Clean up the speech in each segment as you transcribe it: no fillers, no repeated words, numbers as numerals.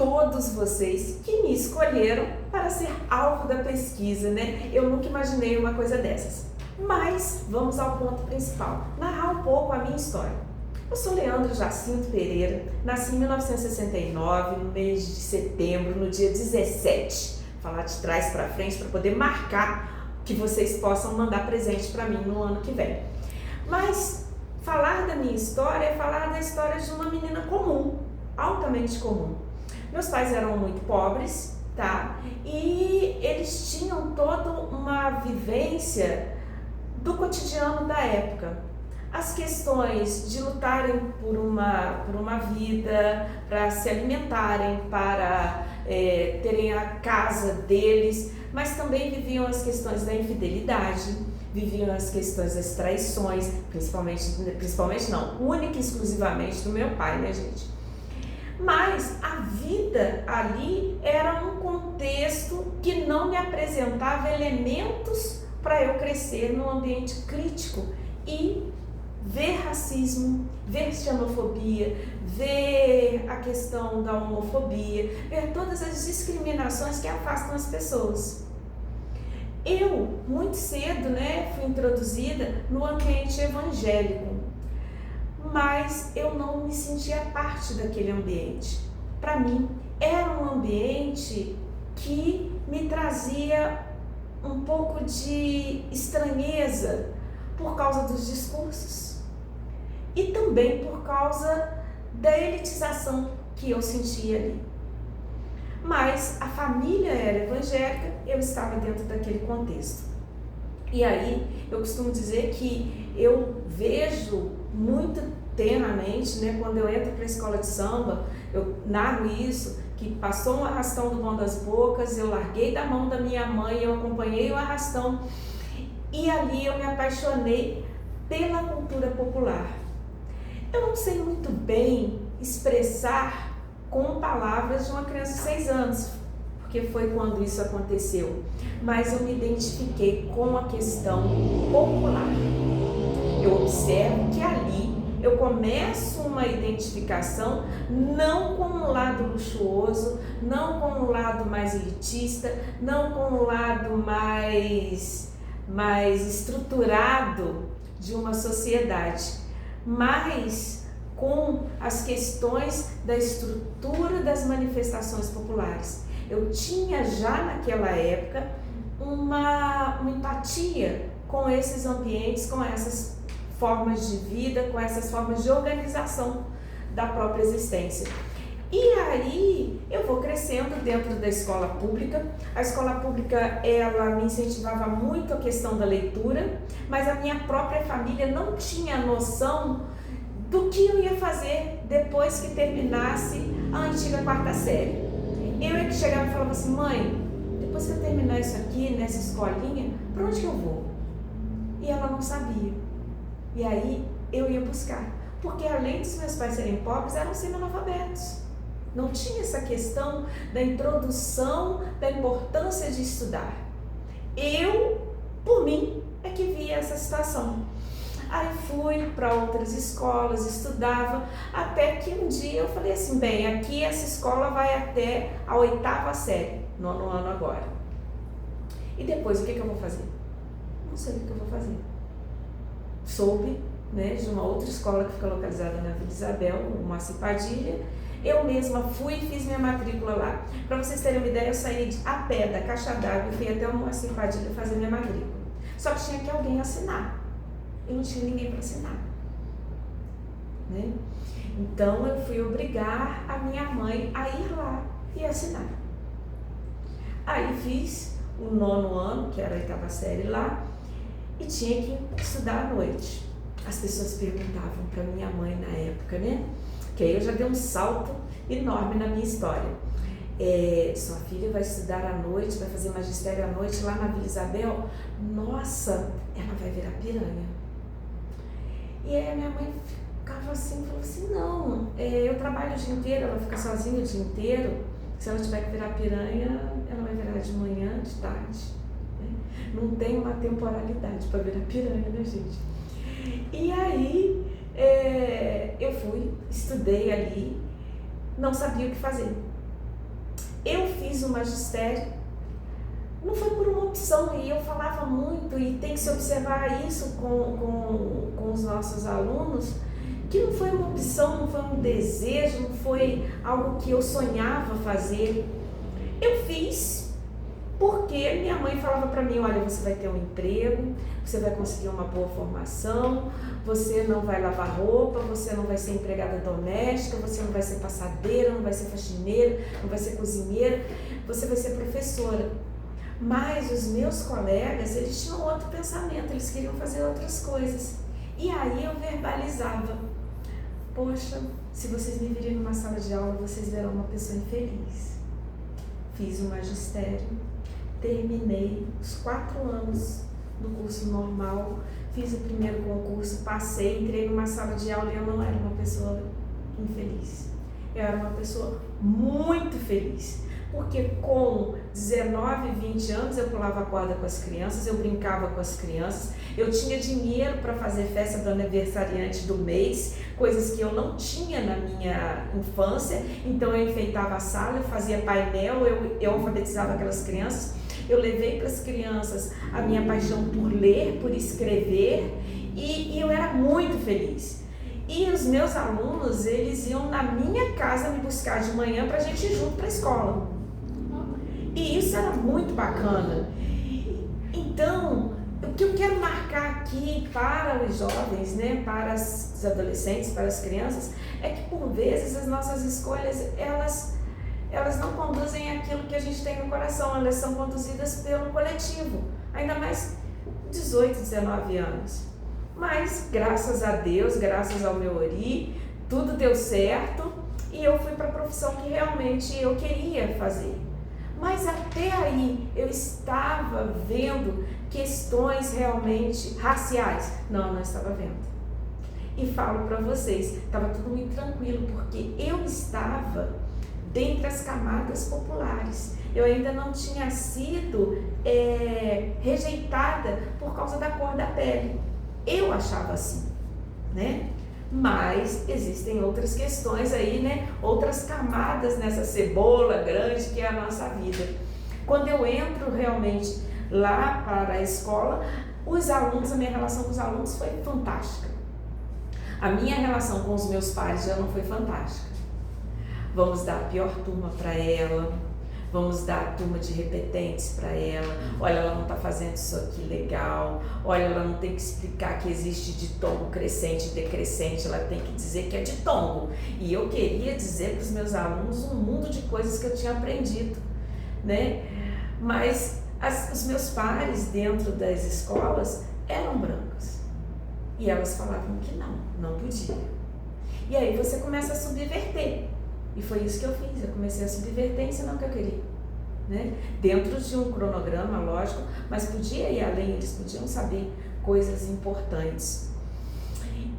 todos vocês que me escolheram para ser alvo da pesquisa, né? Eu nunca imaginei uma coisa dessas. Mas vamos ao ponto principal, narrar um pouco a minha história. Eu sou Leandro Jacinto Pereira, nasci em 1969, no mês de setembro, no dia 17. Vou falar de trás para frente para poder marcar que vocês possam mandar presente para mim no ano que vem. Mas falar da minha história é falar da história de uma menina comum, altamente comum. Meus pais eram muito pobres, tá? E eles tinham toda uma vivência do cotidiano da época. As questões de lutarem por uma vida, para se alimentarem, para terem a casa deles, mas também viviam as questões da infidelidade, viviam as questões das traições, principalmente não, única e exclusivamente do meu pai, né, gente? Mas a vida ali era um contexto que não me apresentava elementos para eu crescer num ambiente crítico e ver racismo, ver xenofobia, ver a questão da homofobia, ver todas as discriminações que afastam as pessoas. Eu, muito cedo, fui introduzida no ambiente evangélico, mas eu não me sentia parte daquele ambiente. Para mim, era um ambiente que me trazia um pouco de estranheza por causa dos discursos e também por causa da elitização que eu sentia ali. Mas a família era evangélica, eu estava dentro daquele contexto. E aí eu costumo dizer que eu vejo muito tenuamente, quando eu entro para a escola de samba, eu narro isso, que passou um arrastão do Vão das Bocas, eu larguei da mão da minha mãe, eu acompanhei o arrastão e ali eu me apaixonei pela cultura popular. Eu não sei muito bem expressar com palavras de uma criança de 6 anos, porque foi quando isso aconteceu, mas eu me identifiquei com a questão popular. Eu observo que ali eu começo uma identificação não com um lado luxuoso, não com um lado mais elitista, não com um lado mais estruturado de uma sociedade, mas com as questões da estrutura das manifestações populares. Eu tinha já naquela época uma empatia com esses ambientes, com essas formas de vida, com essas formas de organização da própria existência. E aí eu vou crescendo dentro da escola pública. A escola pública, ela me incentivava muito a questão da leitura, mas a minha própria família não tinha noção do que eu ia fazer depois que terminasse a antiga 4ª série. Eu é que chegava e falava assim: mãe, depois que eu terminar isso aqui, nessa escolinha, para onde que eu vou? E ela não sabia. E aí eu ia buscar, porque além dos meus pais serem pobres, eram semi-analfabetos. Não tinha essa questão da introdução da importância de estudar. Eu, por mim, é que via essa situação. Aí fui para outras escolas, estudava, até que um dia eu falei assim: bem, aqui essa escola vai até a 8ª série, 9º ano agora. E depois o que eu vou fazer? Não sei o que eu vou fazer. Soube de uma outra escola que fica localizada na Vila Isabel, o Moacir Padilha. Eu mesma fui e fiz minha matrícula lá. Para vocês terem uma ideia, eu saí a pé da Caixa d'Água e fui até o Moacir Padilha fazer minha matrícula. Só que tinha que alguém assinar. Eu não tinha ninguém para assinar. Então eu fui obrigar a minha mãe a ir lá e assinar. Aí fiz o 9º ano, que era a 8ª série lá, e tinha que estudar à noite. As pessoas perguntavam para minha mãe na época, que aí eu já dei um salto enorme na minha história. Sua filha vai estudar à noite, vai fazer magistério à noite lá na Vila Isabel? Nossa, ela vai virar piranha. E aí a minha mãe ficava assim, falou assim: não, eu trabalho o dia inteiro, ela fica sozinha o dia inteiro, se ela tiver que virar piranha, ela vai virar de manhã, de tarde. Não tem uma temporalidade para virar piranha, gente? E aí eu fui, estudei ali, não sabia o que fazer. eu fiz o magistério, não foi por uma opção, e eu falava muito, e tem que se observar isso com os nossos alunos, que não foi uma opção, não foi um desejo, não foi algo que eu sonhava fazer. Eu fiz porque minha mãe falava para mim, olha, você vai ter um emprego, você vai conseguir uma boa formação, você não vai lavar roupa, você não vai ser empregada doméstica, você não vai ser passadeira, não vai ser faxineira, não vai ser cozinheira, você vai ser professora. Mas os meus colegas, eles tinham outro pensamento, eles queriam fazer outras coisas. E aí eu verbalizava, poxa, se vocês me virem numa sala de aula, vocês verão uma pessoa infeliz. Fiz o magistério, terminei os 4 anos do curso normal, fiz o primeiro concurso, passei, entrei numa sala de aula e eu não era uma pessoa infeliz. Eu era uma pessoa muito feliz. Porque com 19, 20 anos eu pulava corda com as crianças, eu brincava com as crianças, eu tinha dinheiro para fazer festa do aniversariante do mês, coisas que eu não tinha na minha infância, então eu enfeitava a sala, eu fazia painel, eu alfabetizava aquelas crianças, eu levei para as crianças a minha paixão por ler, por escrever, e eu era muito feliz. E os meus alunos, eles iam na minha casa me buscar de manhã para a gente ir junto para a escola. E isso era muito bacana. Então, o que eu quero marcar aqui para os jovens, né, para os adolescentes, para as crianças, é que por vezes as nossas escolhas, elas não conduzem aquilo que a gente tem no coração, elas são conduzidas pelo coletivo, ainda mais 18, 19 anos. Mas, graças a Deus, graças ao meu Ori, tudo deu certo e eu fui para a profissão que realmente eu queria fazer. Mas até aí eu estava vendo questões realmente raciais? Não, não estava vendo. E falo para vocês, estava tudo muito tranquilo, porque eu estava dentre as camadas populares. Eu ainda não tinha sido rejeitada por causa da cor da pele. Eu achava assim, né? Mas existem outras questões aí, né? Outras camadas nessa cebola grande que é a nossa vida. Quando eu entro realmente lá para a escola, os alunos, a minha relação com os alunos foi fantástica. A minha relação com os meus pais já não foi fantástica. Vamos dar a pior turma para ela, vamos dar a turma de repetentes para ela, olha, ela não está fazendo isso aqui legal, olha, ela não tem que explicar que existe ditongo crescente e decrescente, ela tem que dizer que é ditongo. E eu queria dizer para os meus alunos um mundo de coisas que eu tinha aprendido, né? Mas os meus pares dentro das escolas eram brancos e elas falavam que não podia. E aí você começa a subverter. E foi isso que eu fiz, eu comecei a subverter, ensinar o que eu queria, né? Dentro de um cronograma, lógico, mas podia ir além, eles podiam saber coisas importantes.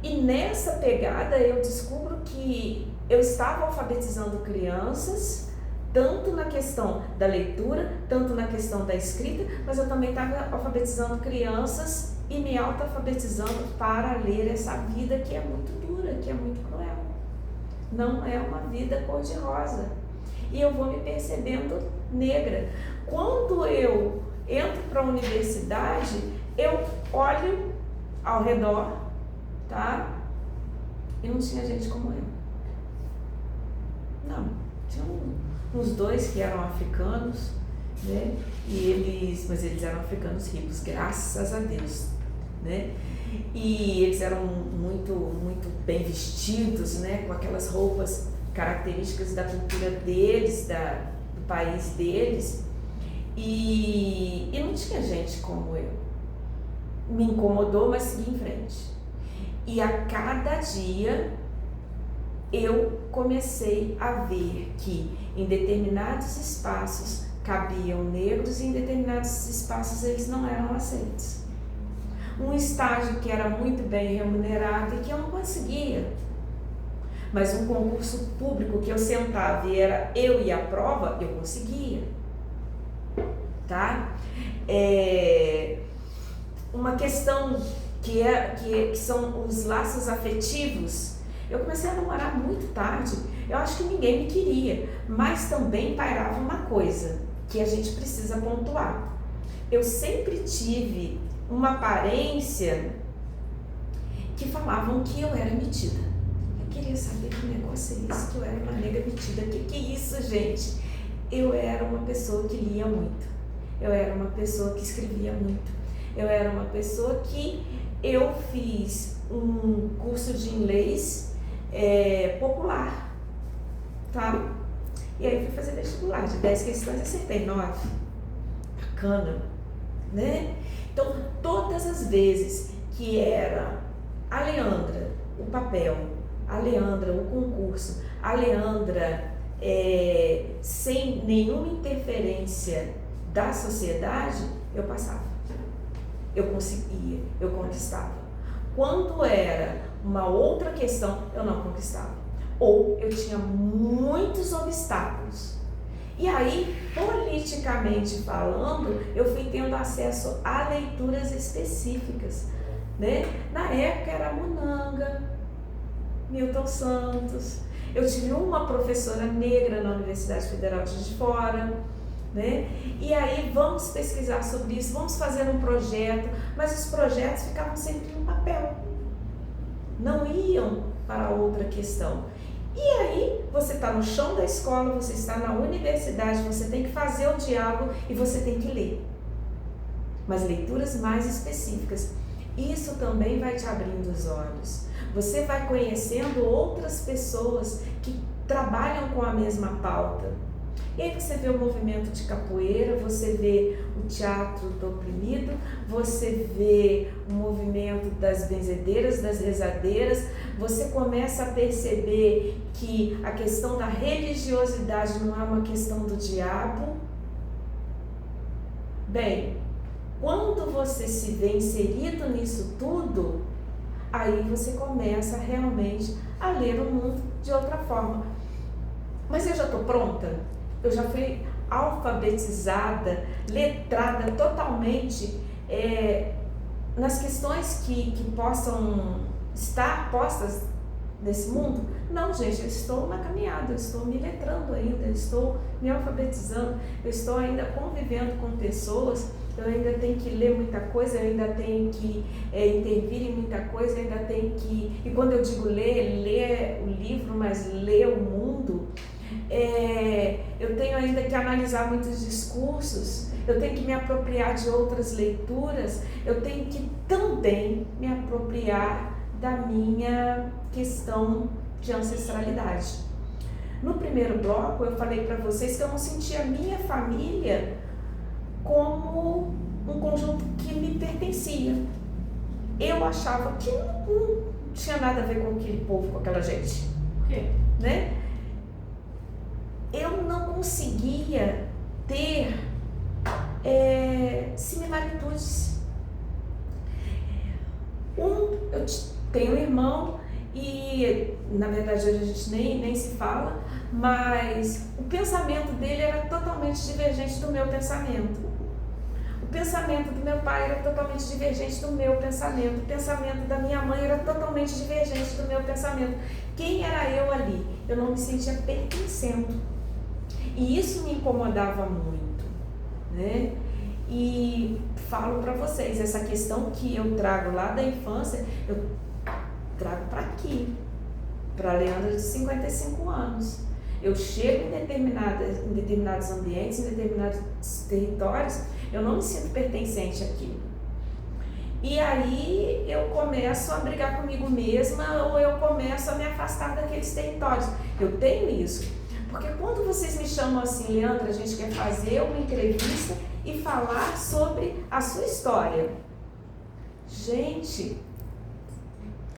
E nessa pegada eu descubro que eu estava alfabetizando crianças, tanto na questão da leitura, tanto na questão da escrita, mas eu também estava alfabetizando crianças e me auto-alfabetizando para ler essa vida que é muito dura, que é muito cruel. Não é uma vida cor-de-rosa. E eu vou me percebendo negra. Quando eu entro para a universidade, eu olho ao redor, tá? E não tinha gente como eu. Não. Tinha uns 2 que eram africanos, né? Mas eles eram africanos ricos, graças a Deus, né? E eles eram muito, muito bem vestidos, né, com aquelas roupas características da cultura deles, do país deles, e não tinha gente como eu. Me incomodou, mas segui em frente. E a cada dia eu comecei a ver que em determinados espaços cabiam negros e em determinados espaços eles não eram aceitos. Um estágio que era muito bem remunerado e que eu não conseguia. Mas um concurso público que eu sentava e era eu e a prova, eu conseguia. Tá? Uma questão que são os laços afetivos. Eu comecei a namorar muito tarde. Eu acho que ninguém me queria, mas também pairava uma coisa que a gente precisa pontuar. Eu sempre tive uma aparência que falavam que eu era metida. Eu queria saber que negócio é esse, que eu era uma nega metida. Que é isso, gente? Eu era uma pessoa que lia muito. Eu era uma pessoa que escrevia muito. Eu era uma pessoa que eu fiz um curso de inglês popular, tá? E aí eu fui fazer vestibular. De 10 questões, acertei 9. Bacana, né? Então, todas as vezes que era a Leandra, o papel, a Leandra, o concurso, a Leandra sem nenhuma interferência da sociedade, eu passava, eu conseguia, eu conquistava. Quando era uma outra questão, eu não conquistava, ou eu tinha muitos obstáculos. E aí, politicamente falando, eu fui tendo acesso a leituras específicas, né? Na época era Munanga, Milton Santos. Eu tive uma professora negra na Universidade Federal de Juiz de Fora, né? E aí vamos pesquisar sobre isso, vamos fazer um projeto, mas os projetos ficavam sempre no papel, não iam para outra questão. E aí você está no chão da escola, você está na universidade, você tem que fazer o diálogo e você tem que ler, mas leituras mais específicas. Isso também vai te abrindo os olhos. Você vai conhecendo outras pessoas que trabalham com a mesma pauta. E aí você vê o movimento de capoeira, você vê o teatro do oprimido, você vê o movimento das benzedeiras, das rezadeiras, você começa a perceber que a questão da religiosidade não é uma questão do diabo. Bem, quando você se vê inserido nisso tudo, aí você começa realmente a ler o mundo de outra forma. Mas eu já estou pronta? Eu já fui alfabetizada, letrada totalmente nas questões que possam estar postas nesse mundo? Não, gente, eu estou na caminhada, eu estou me letrando ainda, eu estou me alfabetizando, eu estou ainda convivendo com pessoas, eu ainda tenho que ler muita coisa, eu ainda tenho que intervir em muita coisa, eu ainda tenho que... E quando eu digo ler o livro, mas ler o mundo, eu tenho ainda que analisar muitos discursos, eu tenho que me apropriar de outras leituras, eu tenho que também me apropriar da minha questão de ancestralidade. No primeiro bloco eu falei para vocês que eu não sentia a minha família como um conjunto que me pertencia. Eu achava que não tinha nada a ver com aquele povo, com aquela gente. Por quê? Né? Eu não conseguia ter similaritudes. Eu tenho um irmão e, na verdade, hoje a gente nem se fala, mas o pensamento dele era totalmente divergente do meu pensamento. O pensamento do meu pai era totalmente divergente do meu pensamento. O pensamento da minha mãe era totalmente divergente do meu pensamento. Quem era eu ali? Eu não me sentia pertencendo. E isso me incomodava muito, né? E falo para vocês, essa questão que eu trago lá da infância, eu trago para aqui, para a Leandra de 55 anos. Eu chego em determinados ambientes, em determinados territórios, eu não me sinto pertencente àquilo. E aí eu começo a brigar comigo mesma ou eu começo a me afastar daqueles territórios. Eu tenho isso. Porque quando vocês me chamam assim, Leandra, a gente quer fazer uma entrevista e falar sobre a sua história. Gente,